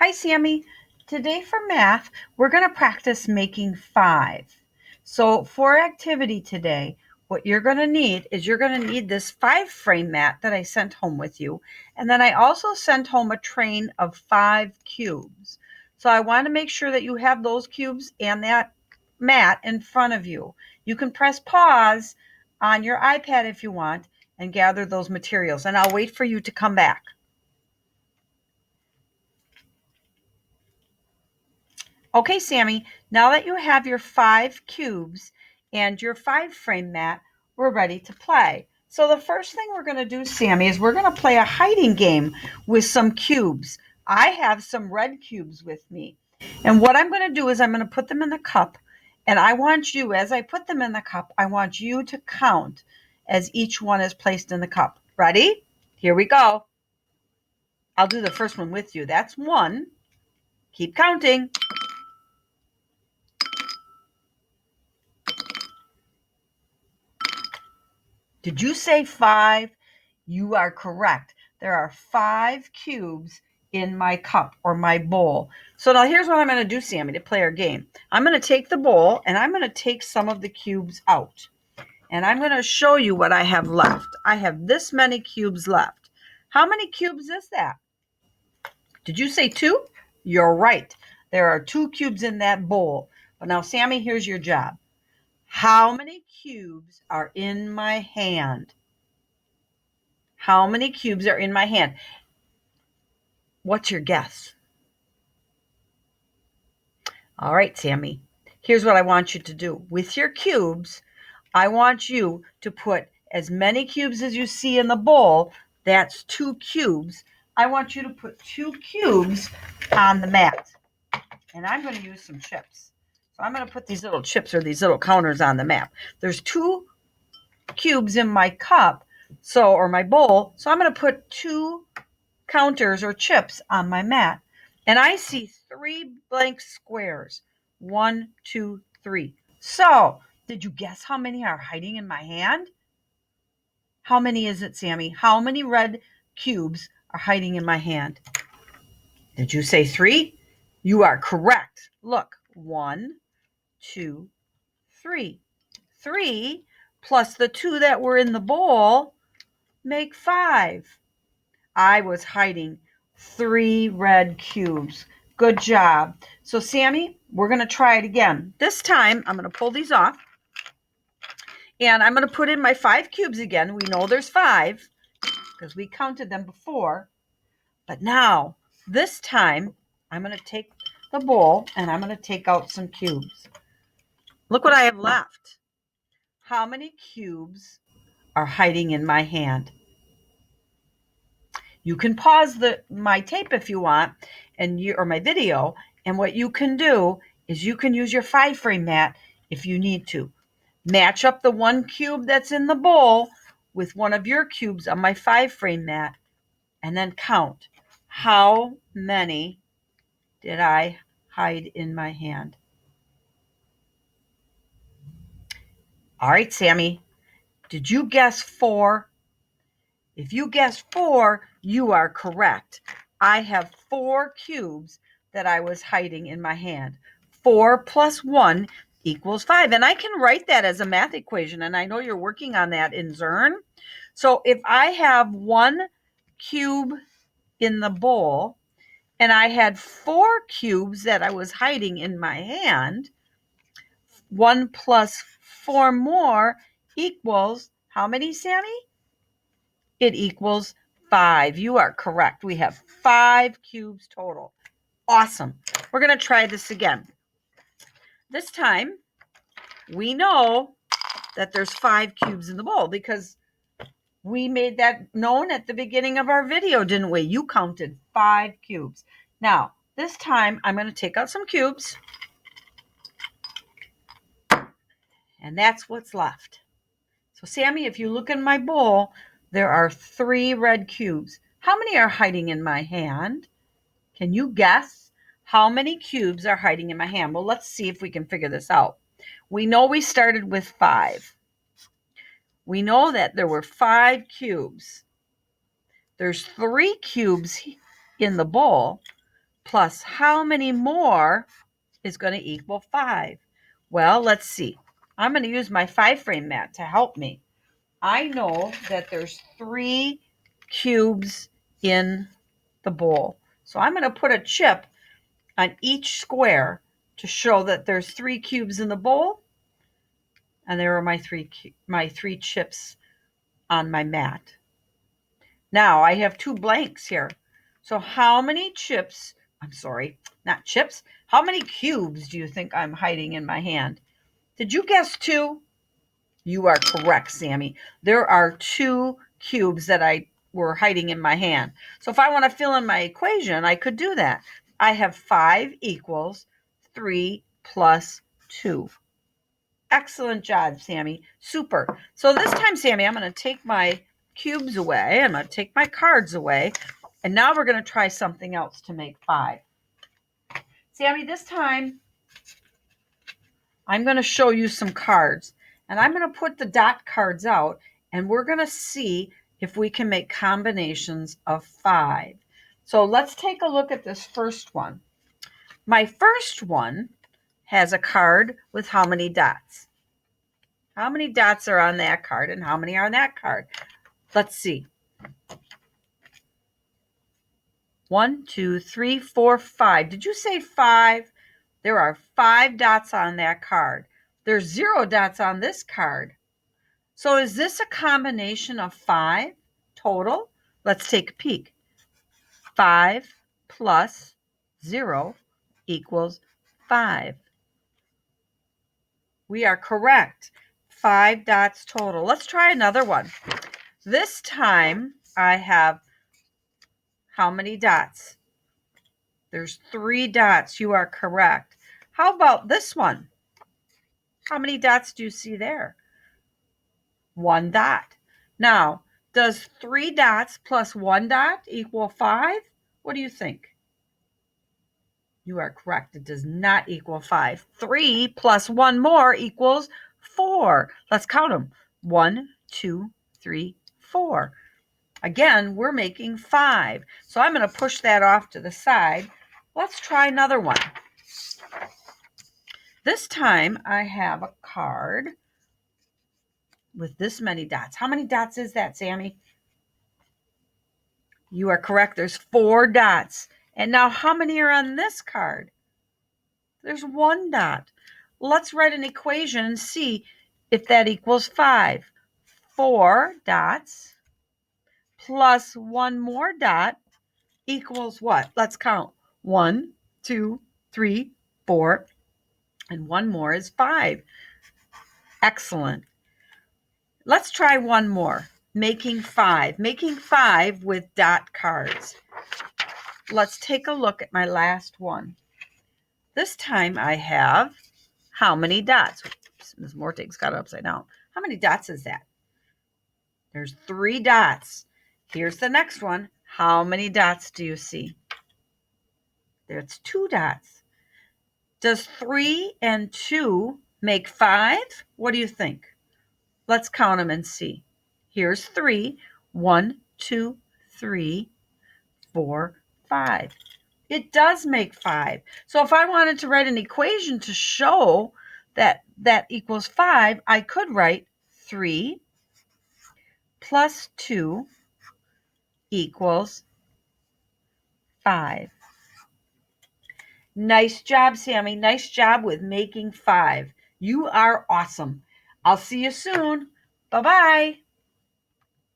Hi, Sammy. Today for math, we're going to practice making 5. So for activity today, what you're going to need is you're going to need this 5-frame mat that I sent home with you. And then I also sent home a train of 5 cubes. So I want to make sure that you have those cubes and that mat in front of you. You can press pause on your iPad if you want and gather those materials. And I'll wait for you to come back. Okay, Sammy, now that you have your 5 cubes and your 5-frame mat, we're ready to play. So the first thing we're going to do, Sammy, is we're going to play a hiding game with some cubes. I have some red cubes with me. And what I'm going to do is I'm going to put them in the cup. And I want you, as I put them in the cup, I want you to count as each one is placed in the cup. Ready? Here we go. I'll do the first one with you. That's 1. Keep counting. Did you say 5? You are correct. There are 5 cubes in my cup or my bowl. So now here's what I'm going to do, Sammy, to play our game. I'm going to take the bowl and I'm going to take some of the cubes out. And I'm going to show you what I have left. I have this many cubes left. How many cubes is that? Did you say 2? You're right. There are 2 cubes in that bowl. But now, Sammy, here's your job. How many cubes are in my hand? How many cubes are in my hand? What's your guess? All right, Sammy. Here's what I want you to do. With your cubes, I want you to put as many cubes as you see in the bowl. That's 2 cubes. I want you to put 2 cubes on the mat. And I'm going to use some chips. So I'm going to put these little chips or these little counters on the map. There's 2 cubes in my cup, or my bowl. So I'm going to put 2 counters or chips on my mat. And I see 3 blank squares. 1, 2, 3. So, did you guess how many are hiding in my hand? How many is it, Sammy? How many red cubes are hiding in my hand? Did you say 3? You are correct. Look, 1, 2, 3. 3 plus the 2 that were in the bowl make 5. I was hiding 3 red cubes. Good job. So, Sammy, we're going to try it again. This time, I'm going to pull these off. And I'm going to put in my 5 cubes again. We know there's 5 because we counted them before. But now, this time, I'm going to take the bowl and I'm going to take out some cubes. Look what I have left. How many cubes are hiding in my hand? You can pause my tape if you want, or my video, and what you can do is you can use your 5-frame mat if you need to. Match up the 1 cube that's in the bowl with one of your cubes on my 5-frame mat, and then count. How many did I hide in my hand? All right, Sammy, did you guess 4? If you guessed 4, you are correct. I have 4 cubes that I was hiding in my hand. 4 plus 1 equals 5. And I can write that as a math equation. And I know you're working on that in Zern. So if I have 1 cube in the bowl and I had 4 cubes that I was hiding in my hand, 1 plus 4 more equals how many, Sammy? It equals 5. You are correct. We have 5 cubes total. Awesome. We're going to try this again. This time, we know that there's 5 cubes in the bowl because we made that known at the beginning of our video, didn't we? You counted 5 cubes. Now, this time, I'm going to take out some cubes. And that's what's left. So, Sammy, if you look in my bowl, there are 3 red cubes. How many are hiding in my hand? Can you guess how many cubes are hiding in my hand? Well, let's see if we can figure this out. We know we started with 5. We know that there were 5 cubes. There's 3 cubes in the bowl, plus how many more is going to equal 5? Well, let's see. I'm going to use my 5-frame mat to help me. I know that there's 3 cubes in the bowl. So I'm going to put a chip on each square to show that there's 3 cubes in the bowl. And there are my three chips on my mat. Now I have 2 blanks here. So how many chips, I'm sorry, not chips, how many cubes do you think I'm hiding in my hand? Did you guess 2? You are correct, Sammy. There are 2 cubes that I were hiding in my hand. So if I want to fill in my equation, I could do that. I have 5 equals 3 plus 2. Excellent job, Sammy. Super. So this time, Sammy, I'm going to take my cubes away. I'm going to take my cards away. And now we're going to try something else to make 5. Sammy, this time, I'm going to show you some cards. And I'm going to put the dot cards out. And we're going to see if we can make combinations of 5. So let's take a look at this first one. My first one has a card with how many dots? How many dots are on that card and how many are on that card? Let's see. 1, 2, 3, 4, 5. Did you say 5? There are 5 dots on that card. There's 0 dots on this card. So is this a combination of 5 total? Let's take a peek. 5 plus 0 equals 5. We are correct. 5 dots total. Let's try another one. This time I have how many dots? There's 3 dots. You are correct. How about this one? How many dots do you see there? 1 dot. Now, does 3 dots plus 1 dot equal 5? What do you think? You are correct. It does not equal 5. 3 plus 1 more equals 4. Let's count them. 1, 2, 3, 4. Again, we're making 5. So I'm going to push that off to the side. Let's try another one. This time I have a card with this many dots. How many dots is that, Sammy? You are correct. There's 4 dots. And now how many are on this card? There's 1 dot. Let's write an equation and see if that equals 5. 4 dots plus 1 more dot equals what? Let's count. 1, 2, 3, 4, and 1 more is 5. Excellent. Let's try one more. Making 5. Making 5 with dot cards. Let's take a look at my last one. This time I have how many dots? Ms. Mortig's got it upside down. How many dots is that? There's 3 dots. Here's the next one. How many dots do you see? There's 2 dots. Does 3 and 2 make 5? What do you think? Let's count them and see. Here's 3. 1, 2, 3, 4, 5. It does make 5. So if I wanted to write an equation to show that that equals 5, I could write 3 plus 2 equals 5. Nice job, Sammy. Nice job with making 5. You are awesome. I'll see you soon. Bye-bye.